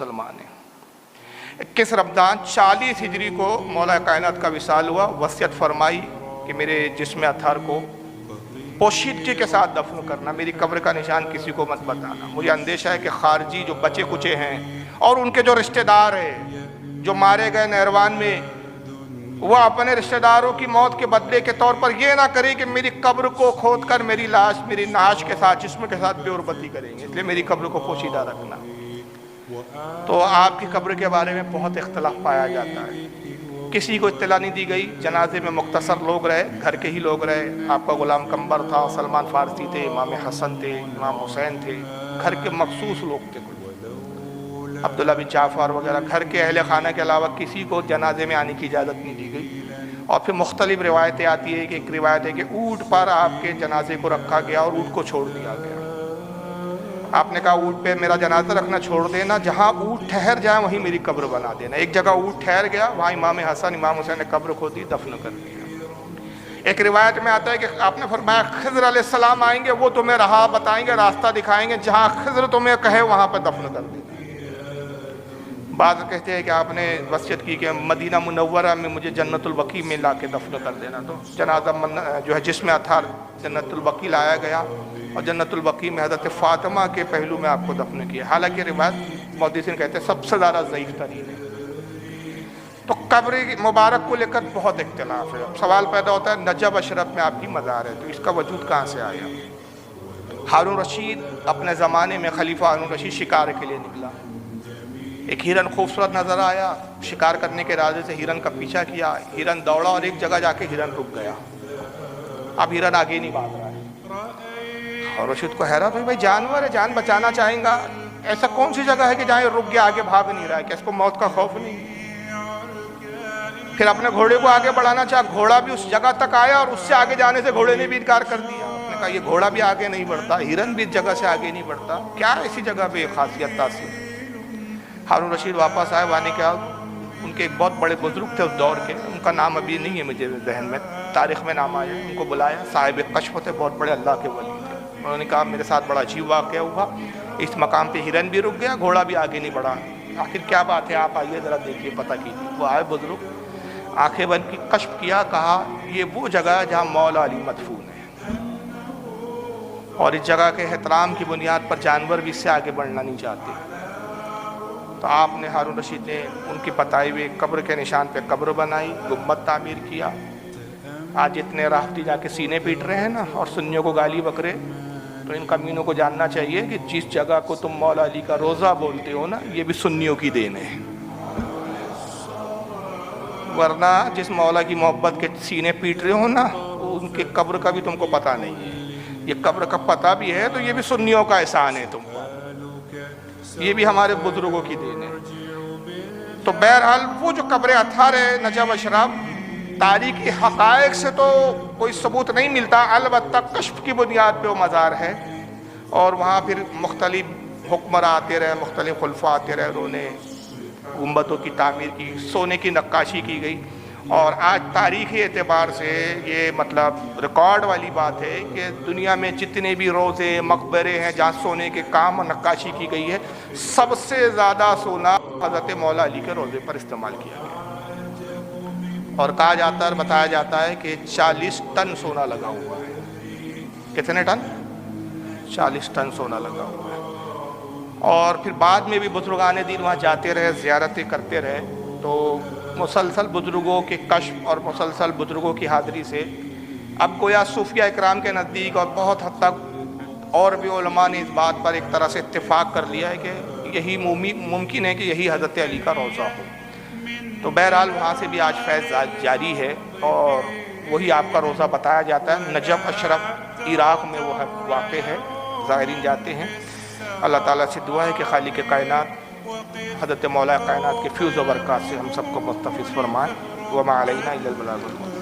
सलमान है। 21 रमज़ान 40 हिजरी को मौला कायनात का विसाल हुआ। वसीयत फरमाई कि मेरे जिस्म अतहर को पोशीदगी के साथ दफन करना, मेरी कब्र का निशान किसी को मत बताना। मुझे अंदेशा है कि खारजी जो बचे कुचे हैं और उनके जो रिश्तेदार हैं जो मारे गए नहरवान में, वह अपने रिश्तेदारों की मौत के बदले के तौर पर यह ना करे कि मेरी कब्र को खोद कर मेरी लाश मेरी नाश के साथ जिस्म के साथ बेउर्बती करेंगे, इसलिए मेरी कब्र को पोशीदा रखना। तो आपकी कब्र के बारे में बहुत इख्तलाफ पाया जाता है, किसी को इत्तला नहीं दी गई। जनाजे में मुख्तसर लोग रहे, घर के ही लोग रहे। आपका गुलाम कंबर था, सलमान फारसी थे, इमाम हसन थे, इमाम हुसैन थे, घर के मखसूस लोग थे। अब्दुल्ला बिन जाफ़र वगैरह घर के अहले खाना के अलावा किसी को जनाजे में आने की इजाज़त नहीं दी गई। और फिर मुख्तलिफ रिवायतें आती है कि एक रिवायत है कि ऊँट पर आपके जनाजे को रखा गया और ऊँट को छोड़ दिया गया। आपने कहा ऊँट पे मेरा जनाजा रखना छोड़ देना, जहाँ ऊँट ठहर जाए वहीं मेरी कब्र बना देना। एक जगह ऊँट ठहर गया, वहाँ इमाम हसन इमाम हुसैन ने कब्र खोदी, दफन कर दिया। एक रिवायत में आता है कि आपने फरमाया खिज़र अलैहिस्सलाम आएंगे, वो तुम्हें राह बताएंगे, रास्ता दिखाएंगे, जहाँ खिज़र तुम्हें कहे वहाँ पर दफन कर देना। बाद कहते हैं कि आपने वसीयत की कि मदीना मुनव्वरा में मुझे जन्नतुल बकी में ला के दफन कर देना। तो जनाजा जो है जिस्म अतहर जन्नतुल बकी लाया गया और जन्नतुल बकी में हज़रत फ़ातिमा के पहलू में आपको दफन किया। हालांकि रिवायत मुहद्दिसीन कहते हैं सबसे ज़्यादा ज़ईफ़ तरीन है। तो कब्र मुबारक को लेकर बहुत इख्तिलाफ है। अब सवाल पैदा होता है नजब अशरफ में आपकी मज़ार है, तो इसका वजूद कहाँ से आया? हारून रशीद अपने ज़माने में खलीफा हारून रशीद शिकार के लिए निकला। एक हिरन खूबसूरत नज़र आया, शिकार करने के इरादे से हिरन का पीछा किया। हिरन दौड़ा और एक जगह जाके हिरन रुक गया। अब हिरन आगे नहीं भाग रहा है और रशीद को हैरत हुई, भाई जानवर है, जान बचाना चाहेगा, ऐसा कौन सी जगह है कि जहाँ रुक गया आगे भाग नहीं रहा है, क्या इसको मौत का खौफ नहीं? फिर अपने घोड़े को आगे बढ़ाना चाहा, घोड़ा भी उस जगह तक आया और उससे आगे जाने से घोड़े ने भी इनकार कर दिया। उसने कहा ये घोड़ा भी आगे नहीं बढ़ता, हिरन भी इस जगह से आगे नहीं बढ़ता, क्या ऐसी जगह पे खासियत तासीर? हारून रशीद वापस आए, वाने क्या उनके एक बहुत बड़े बुजुर्ग थे उस दौर के, उनका नाम अभी नहीं है मुझे जहन में, तारीख में नाम आया। उनको बुलाया, साहिब कश्फ थे, बहुत बड़े अल्लाह के वली थे। उन्होंने कहा मेरे साथ बड़ा अजीब वाक़या हुआ, इस मकाम पे हिरन भी रुक गया, घोड़ा भी आगे नहीं बढ़ा, आखिर क्या बात है? आप आइए ज़रा देखिए, पता कीजिए। वो आए बुजुर्ग, आंखें बंद की, कश्फ किया, कहा ये वो जगह है जहाँ मौला अली मदफून है और इस जगह के एहतराम की बुनियाद पर जानवर भी इससे आगे बढ़ना नहीं चाहते। तो आपने हारून रशीद ने उनकी बताई हुई कब्र के निशान पे कब्र बनाई, गुम्बद तामीर किया। आज इतने राहती जाके सीने पीट रहे हैं ना और सुन्नियों को गाली बकरे, तो इन कमीनों को जानना चाहिए कि जिस जगह को तुम मौला अली का रोज़ा बोलते हो ना, ये भी सुन्नियों की देन है। वरना जिस मौला की मोहब्बत के सीने पीट रहे हो ना, उनके कब्र का भी तुमको पता नहीं है। ये कब्र का पता भी है तो ये भी सुन्नियों का एहसान है तुमको, ये भी हमारे बुजुर्गों की देन है। तो बहरहाल वो जो कब्र अतहर है नजब अशरफ, तारीखी हक़ाइक़ से तो कोई सबूत नहीं मिलता, अलबत्ता कश्फ की बुनियाद पे वो मज़ार है। और वहाँ फिर मुख्तलिफ हुक्मरान आते रहे, मुख्तलिफ खुलफा आते रहे, उन्होंने गुंबदों की तामीर की, सोने की नक्काशी की गई। और आज तारीख़ी एतबार से ये मतलब रिकॉर्ड वाली बात है कि दुनिया में जितने भी रोज़े मकबरे हैं जहाँ सोने के काम और नक्काशी की गई है, सबसे ज़्यादा सोना हज़रत मौला अली के रोज़े पर इस्तेमाल किया गया। और कहा जाता है, बताया जाता है कि 40 टन सोना लगा हुआ है। कितने टन? 40 टन सोना लगा हुआ है। और फिर बाद में भी बुजुर्गान दीन वहाँ जाते रहे, ज़ियारतें करते रहे। तो मुसलसल बुजुर्गों के कश्फ और मुसलसल बुजुर्गों की हाज़िरी से अब गोया सूफिया इकराम के नज़दीक और बहुत हद तक और भी उलमा ने इस बात पर एक तरह से इत्तेफाक कर लिया है कि यही मुमकिन है कि यही हज़रत अली का रोज़ा हो। तो बहरहाल वहाँ से भी आज फैज़ जारी है और वही आपका रोज़ा बताया जाता है। नजब अशरफ इराक़ में वो वाक़ है, ज़ाहिरीन जाते हैं। अल्लाह ताला से दुआ है कि खालिक कायनात हज़रत मौला कायनात के फ्यूज़ व बरक़ात से हम सबको मुस्तफ़िज़ फरमाएँ। व मा अलैना इल्लल बलागुल मुबीन।